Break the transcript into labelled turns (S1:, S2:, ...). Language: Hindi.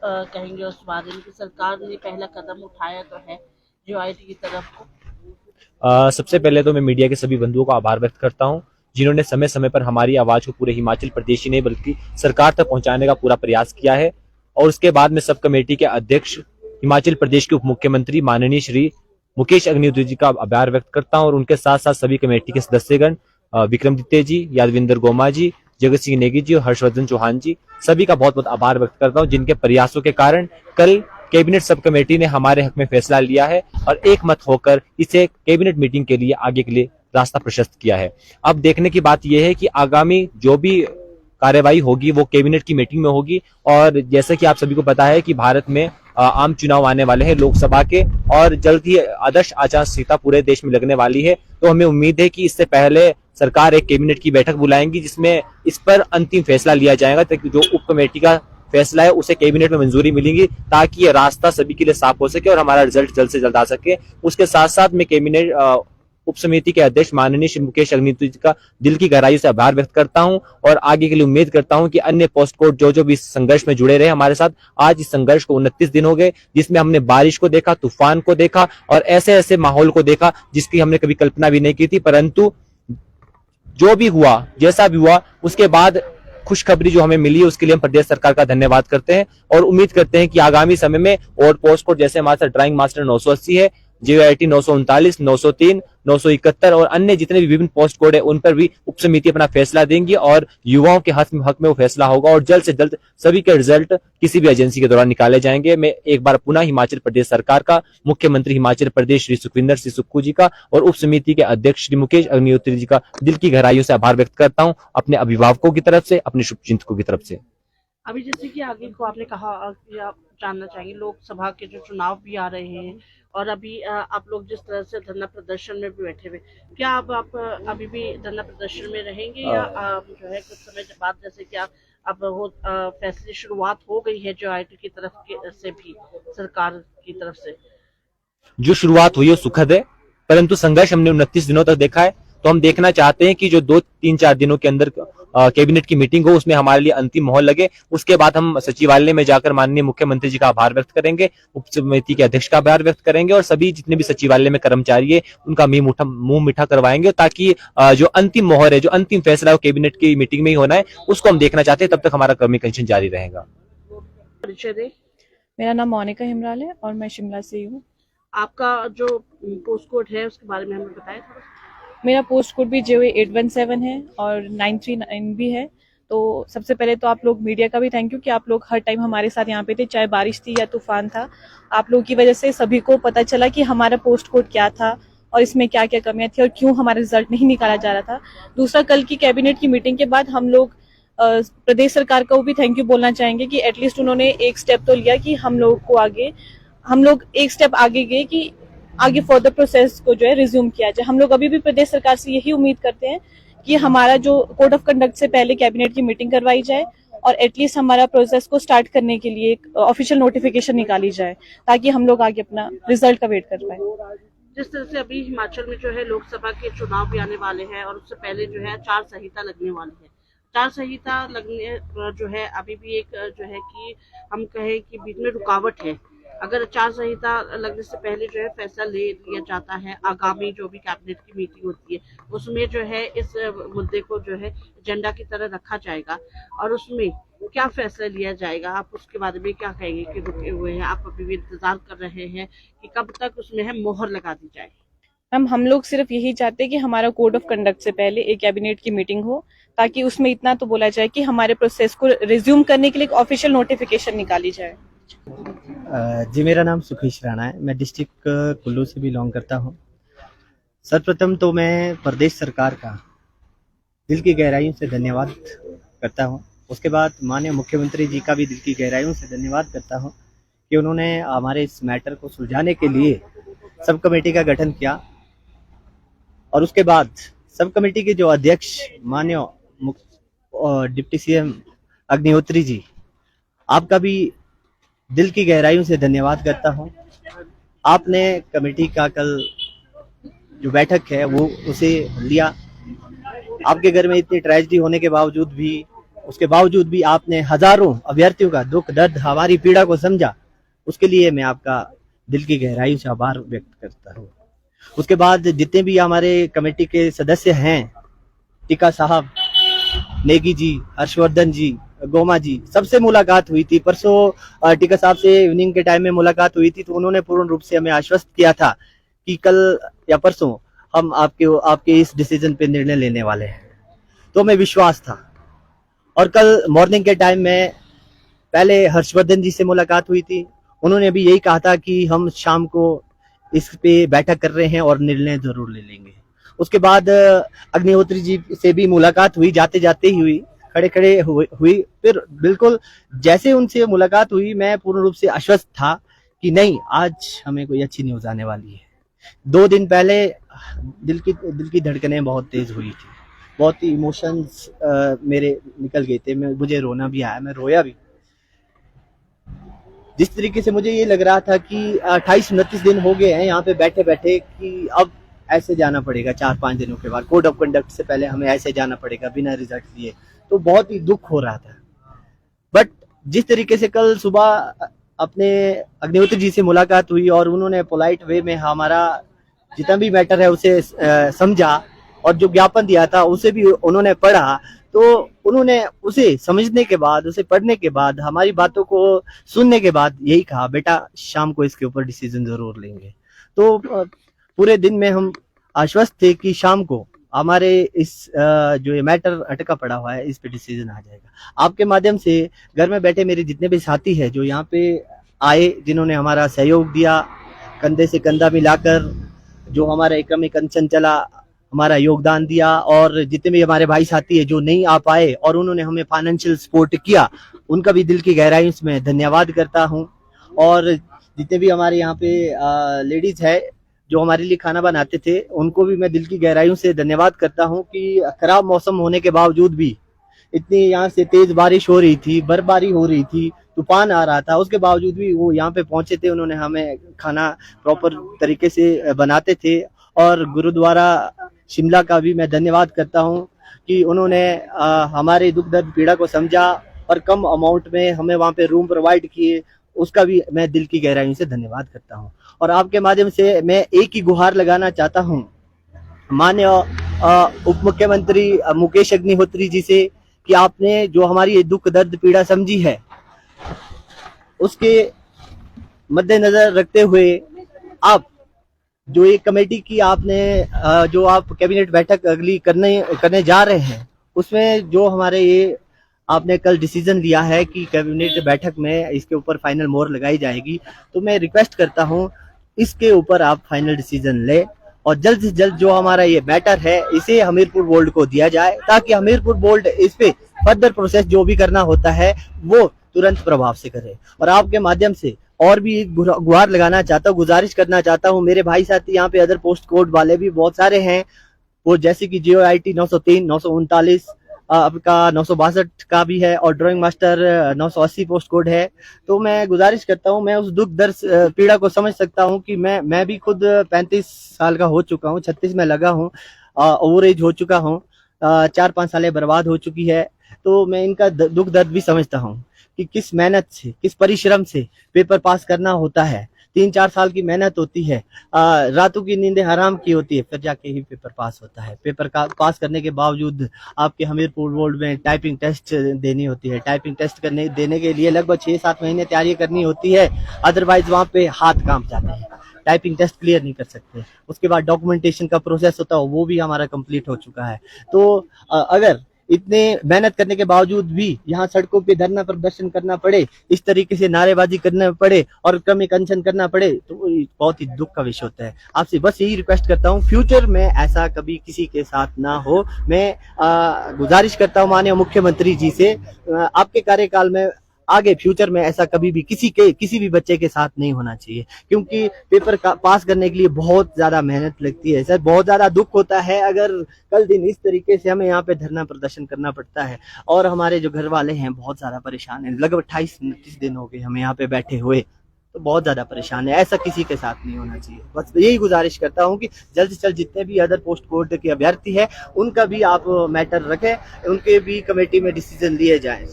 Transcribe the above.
S1: कहेंगे उस बारे में कि सरकार ने पहला कदम उठाया तो है जीओआईटी की तरफ?
S2: सबसे पहले तो मैं मीडिया के सभी बंधुओं का आभार व्यक्त करता हूं, जिन्होंने समय समय पर हमारी आवाज को पूरे हिमाचल प्रदेश ही नहीं बल्कि सरकार तक पहुंचाने का पूरा प्रयास किया है। और उसके बाद में सब कमेटी के अध्यक्ष हिमाचल प्रदेश के उप मुख्यमंत्री माननीय श्री मुकेश अग्निहोत्री जी का आभार व्यक्त करता हूं, और उनके साथ साथ सभी कमेटी के सदस्यगण विक्रमादित्य जी, यादविंदर गोमा जी, जगत सिंह नेगी जी और हर्षवर्धन चौहान जी, सभी का बहुत बहुत आभार व्यक्त करता हूं, जिनके प्रयासों के कारण कल कैबिनेट सब कमेटी ने हमारे हक में फैसला लिया है और एक मत होकर इसे कैबिनेट मीटिंग के लिए आगे के लिए रास्ता प्रशस्त किया है। अब देखने की बात यह है कि आगामी जो भी कार्यवाही होगी वो कैबिनेट की मीटिंग में होगी। और जैसा कि आप सभी को पता है कि भारत में आम चुनाव आने वाले हैं लोकसभा के, और जल्द ही आदर्श आचार संहिता पूरे देश में लगने वाली है। तो हमें उम्मीद है कि इससे पहले सरकार एक कैबिनेट की बैठक बुलाएंगी जिसमें इस पर अंतिम फैसला लिया जाएगा, ताकि जो उप कमेटी का फैसला है उसे कैबिनेट में मंजूरी मिलेगी, ताकि ये रास्ता सभी के लिए साफ हो सके और हमारा रिजल्ट जल्द से जल्द आ सके। उसके साथ साथ में कैबिनेट उप समिति के अध्यक्ष माननीय श्री मुकेश अग्निहोत्री जी का दिल की गहराई से आभार व्यक्त करता हूं, और आगे के लिए उम्मीद करता हूं कि अन्य पोस्ट कोड जो भी इस संघर्ष में जुड़े रहे हमारे साथ। आज इस संघर्ष को 29 दिन हो गए, जिसमें हमने बारिश को देखा, तूफान को देखा और ऐसे ऐसे माहौल को देखा जिसकी हमने कभी कल्पना भी नहीं की थी। परंतु जो भी हुआ, जैसा भी हुआ, उसके बाद खुशखबरी जो हमें मिली है उसके लिए हम प्रदेश सरकार का धन्यवाद करते हैं, और उम्मीद करते हैं कि आगामी समय में और पोस्ट कोड जैसे हमारे साथ ड्राइंग मास्टर 980 है, जीओआईटी 939, 903, 971 और अन्य जितने भी विभिन्न पोस्ट कोड है उन पर भी उप समिति अपना फैसला देंगी, और युवाओं के हक में वो फैसला होगा और जल्द से जल्द सभी के रिजल्ट किसी भी एजेंसी के द्वारा निकाले जाएंगे। मैं एक बार पुनः हिमाचल प्रदेश सरकार का, मुख्यमंत्री हिमाचल प्रदेश श्री सुखविंदर सिंह सुक्खू जी का और उप समिति के अध्यक्ष श्री मुकेश अग्निहोत्री जी का दिल की गहराइयों से आभार व्यक्त करता हूं, अपने अभिभावकों की तरफ से, अपने शुभचिंतकों की तरफ से।
S1: अभी जैसे कि आगे को आपने कहा कि आप जानना चाहेंगे लोकसभा के जो चुनाव भी आ रहे हैं, और अभी आप लोग जिस तरह से धरना प्रदर्शन में भी बैठे हुए, क्या आप अभी भी धरना प्रदर्शन में रहेंगे या जो है कुछ समय बाद जैसे कि अब वो फैसले शुरुआत हो गई है जो आईटी की तरफ से भी सरकार की तरफ से?
S2: जो शुरुआत हुई है सुखद है, परंतु संघर्ष हमने 29 दिनों तक देखा है, तो हम देखना चाहते हैं कि जो 2-3-4 दिनों के अंदर कैबिनेट की मीटिंग हो उसमें हमारे लिए अंतिम मोहर लगे। उसके बाद हम सचिवालय में जाकर माननीय मुख्यमंत्री जी का आभार व्यक्त करेंगे, उप समिति के अध्यक्ष का आभार व्यक्त करेंगे और सभी जितने भी सचिवालय में कर्मचारी है उनका मुंह मीठा करवाएंगे, ताकि जो अंतिम मोहर है, जो अंतिम फैसला है कैबिनेट की मीटिंग में ही होना है, उसको हम देखना चाहते हैं। तब तक हमारा कम्युनिकेशन जारी रहेगा।
S1: परिचय दे।
S3: मेरा नाम मोनिका हिमराल है और मैं शिमला से हूँ।
S1: आपका जो पोस्ट कोड है उसके बारे में हमें बताएं थोड़ा।
S3: मेरा पोस्ट कोड भी JOA 817 है और 939 भी है। तो सबसे पहले तो आप लोग मीडिया का भी थैंक यू कि आप लोग हर टाइम हमारे साथ यहाँ पे थे, चाहे बारिश थी या तूफान था। आप लोगों की वजह से सभी को पता चला कि हमारा पोस्ट कोड क्या था और इसमें क्या क्या कमियां थी और क्यों हमारा रिजल्ट नहीं निकाला जा रहा था। दूसरा, कल की कैबिनेट की मीटिंग के बाद हम लोग प्रदेश सरकार को भी थैंक यू बोलना चाहेंगे कि एटलीस्ट उन्होंने एक स्टेप तो लिया कि हम लोग एक स्टेप आगे गए कि आगे फर्दर प्रोसेस को जो है रिज्यूम किया जाए। हम लोग अभी भी प्रदेश सरकार से यही उम्मीद करते हैं कि हमारा जो कोड ऑफ कंडक्ट से पहले कैबिनेट की मीटिंग करवाई जाए और एटलीस्ट हमारा प्रोसेस को स्टार्ट करने के लिए एक ऑफिशियल नोटिफिकेशन निकाली जाए, ताकि हम लोग आगे अपना रिजल्ट का वेट कर पाए।
S1: जिस तरह से अभी हिमाचल में जो है लोकसभा के चुनाव भी आने वाले हैं और उससे पहले जो है आचार संहिता लगने वाली है। आचार संहिता लगने जो है अभी भी एक जो है कि हम कहें कि बीच में रुकावट है। अगर आचार संहिता लगने से पहले जो है फैसला ले लिया जाता है, आगामी जो भी कैबिनेट की मीटिंग होती है उसमें जो है इस मुद्दे को जो है एजेंडा की तरह रखा जाएगा और उसमें क्या फैसला लिया जाएगा, आप उसके बारे में क्या कहेंगे कि रुके हुए हैं, आप अभी भी इंतजार कर रहे हैं कि कब तक उसमें है मोहर लगा दी जाए?
S3: हम लोग सिर्फ यही चाहते हैं कि हमारा कोड ऑफ कंडक्ट से पहले एक कैबिनेट की मीटिंग हो, ताकि उसमें इतना तो बोला जाए कि हमारे प्रोसेस को रिज्यूम करने के लिए एक ऑफिशियल नोटिफिकेशन निकाली जाए।
S4: जी, मेरा नाम सुखेश राणा है। मैं डिस्ट्रिक्ट कुल्लू से बिलोंग करता हूँ। सर्वप्रथम तो मैं प्रदेश सरकार का दिल की गहराइयों से धन्यवाद करता हूँ। उसके बाद माननीय मुख्यमंत्री जी का भी दिल की गहराइयों से धन्यवाद करता हूँ कि उन्होंने हमारे इस मैटर को सुलझाने के लिए सब कमेटी का गठन किया। और उसके बाद सब कमेटी के जो अध्यक्ष माननीय डिप्टी CM अग्निहोत्री जी, आपका भी दिल की गहराइयों से धन्यवाद करता हूं। आपने कमेटी का कल जो बैठक है वो उसे लिया। आपके घर में इतनी ट्रेजेडी होने के बावजूद भी उसके बावजूद भी आपने हजारों अभ्यर्थियों का दुख दर्द हमारी पीड़ा को समझा, उसके लिए मैं आपका दिल की गहराई से आभार व्यक्त करता हूँ। उसके बाद जितने भी हमारे कमेटी के सदस्य हैं, टीका साहब, नेगी जी, हर्षवर्धन जी, गोमा जी, सबसे मुलाकात हुई थी। परसों टीका साहब से इवनिंग के टाइम में मुलाकात हुई थी, तो उन्होंने पूर्ण रूप से हमें आश्वस्त किया था कि कल या परसों हम आपके इस डिसीजन पे निर्णय लेने वाले हैं। तो हमें विश्वास था। और कल मॉर्निंग के टाइम में पहले हर्षवर्धन जी से मुलाकात हुई थी, उन्होंने भी यही कहा था कि हम शाम को इस पे बैठक कर रहे हैं और निर्णय जरूर ले लेंगे। उसके बाद अग्निहोत्री जी से भी मुलाकात हुई, जाते जाते ही हुई, खड़े खड़े हुई। फिर बिल्कुल जैसे उनसे मुलाकात हुई, मैं पूर्ण रूप से आश्वस्त था कि नहीं, आज हमें कोई अच्छी न्यूज आने वाली है। 2 दिन पहले दिल की धड़कनें बहुत तेज हुई थी, बहुत ही इमोशंस मेरे निकल गए थे, मुझे रोना भी आया, मैं रोया भी। जिस तरीके से मुझे ये लग रहा था कि 28-29 दिन हो गए हैं यहाँ पे बैठे बैठे कि अब ऐसे जाना पड़ेगा 4-5 दिनों के बाद, कोड ऑफ कंडक्ट से पहले हमें ऐसे जाना पड़ेगा बिना रिजल्ट लिए, तो बहुत ही दुख हो रहा था। बट जिस तरीके से कल सुबह अपने अग्निहोत्री जी से मुलाकात हुई और उन्होंने पोलाइट वे में हमारा जितना भी मैटर है उसे समझा, और जो ज्ञापन दिया था उसे भी उन्होंने पढ़ा, तो उन्होंने उसे समझने के बाद, उसे पढ़ने के बाद, हमारी बातों को सुनने के बाद यही कहा, बेटा शाम को इसके ऊपर डिसीजन जरूर लेंगे। तो पूरे दिन में हम आश्वस्त थे कि शाम को हमारे इस जो ये मैटर अटका पड़ा हुआ है, इस पे डिसीजन आ जाएगा। आपके माध्यम से घर में बैठे मेरे जितने भी साथी हैं जो यहाँ पे आए, जिन्होंने हमारा सहयोग दिया, कंधे से कंधा मिलाकर जो हमारा एकम एक अनशन चला, हमारा योगदान दिया, और जितने भी हमारे भाई साथी है जो नहीं आ पाए और उन्होंने हमें फाइनेंशियल सपोर्ट किया, उनका भी दिल की गहराई से धन्यवाद करता हूँ। और जितने भी हमारे यहाँ पे लेडीज है जो हमारे लिए खाना बनाते थे, उनको भी मैं दिल की गहराइयों से धन्यवाद करता हूँ कि खराब मौसम होने के बावजूद भी, इतनी यहाँ से तेज बारिश हो रही थी, बर्फबारी हो रही थी, तूफान आ रहा था, उसके बावजूद भी वो यहाँ पे पहुंचे थे। उन्होंने हमें खाना प्रॉपर तरीके से बनाते थे। और गुरुद्वारा शिमला का भी मैं धन्यवाद करता हूँ कि उन्होंने हमारे दुख दर्द पीड़ा को समझा और कम अमाउंट में हमें वहाँ पे रूम प्रोवाइड किए, उसका भी मैं दिल की गहराइयों से धन्यवाद करता हूँ। और आपके माध्यम से मैं एक ही गुहार लगाना चाहता हूँ माननीय उप मुख्यमंत्री मुकेश अग्निहोत्री जी से कि आपने जो हमारी ये दुख दर्द पीड़ा समझी है, उसके मद्देनजर रखते हुए आप जो एक कमेटी की आपने जो आप कैबिनेट बैठक अगली करने जा रहे हैं, उसमें जो हमारे ये आपने कल डिसीजन लिया है कि कैबिनेट बैठक में इसके ऊपर फाइनल मोहर लगाई जाएगी, तो मैं रिक्वेस्ट करता हूं इसके ऊपर आप फाइनल डिसीजन ले और जल्द से जल्द जो हमारा ये मैटर है इसे हमीरपुर बोर्ड को दिया जाए, ताकि हमीरपुर बोर्ड इस पे फर्दर प्रोसेस जो भी करना होता है वो तुरंत प्रभाव से करे। और आपके माध्यम से और भी गुहार लगाना चाहता हूँ, गुजारिश करना चाहता हूँ, मेरे भाई साथी यहाँ पे अदर पोस्ट कोड वाले भी बहुत सारे हैं, वो जैसे कि JOIT 903, 939, आपका 962 का भी है और ड्राइंग मास्टर 980 पोस्ट कोड है। तो मैं गुजारिश करता हूं, मैं उस दुख दर्द पीड़ा को समझ सकता हूं कि मैं भी खुद 35 साल का हो चुका हूं, 36 में लगा हूं, ओवर एज हो चुका हूं, 4-5 सालें बर्बाद हो चुकी है। तो मैं इनका दुख दर्द भी समझता हूं कि किस मेहनत से, किस परिश्रम से पेपर पास करना होता है। 3-4 साल की मेहनत होती है, रातों की नींदें हराम की होती है, फिर जाके ही पेपर पास होता है। पेपर का पास करने के बावजूद आपके हमीरपुर बोर्ड में टाइपिंग टेस्ट देनी होती है। टाइपिंग टेस्ट देने के लिए लगभग 6-7 महीने तैयारी करनी होती है, अदरवाइज वहाँ पे हाथ कांप जाते हैं, टाइपिंग टेस्ट क्लियर नहीं कर सकते। उसके बाद डॉक्यूमेंटेशन का प्रोसेस होता है, वो भी हमारा कंप्लीट हो चुका है। तो अगर इतने मेहनत करने के बावजूद भी यहाँ सड़कों पे धरना प्रदर्शन करना पड़े, इस तरीके से नारेबाजी करना पड़े और क्रमिक अनशन करना पड़े, तो बहुत ही दुख का विषय होता है। आपसे बस यही रिक्वेस्ट करता हूँ फ्यूचर में ऐसा कभी किसी के साथ ना हो। मैं गुजारिश करता हूँ माननीय मुख्यमंत्री जी से, आपके कार्यकाल में आगे फ्यूचर में ऐसा कभी भी किसी भी बच्चे के साथ नहीं होना चाहिए, क्योंकि पेपर पास करने के लिए बहुत ज्यादा मेहनत लगती है सर, बहुत ज्यादा दुख होता है अगर कल दिन इस तरीके से हमें यहाँ पे धरना प्रदर्शन करना पड़ता है। और हमारे जो घर वाले हैं बहुत ज्यादा परेशान हैं, लगभग 28-29 दिन हो गए हमें यहाँ पे बैठे हुए। तो बहुत ज़्यादा परेशान है। ऐसा किसी के साथ नहीं होना चाहिए। बस यही गुजारिश करता हूँ कि जल्द से जल्द जितने भी अदर पोस्ट कोड के अभ्यर्थी है उनका भी आप मैटर रखें, उनके भी कमेटी में डिसीजन लिए जाएँ।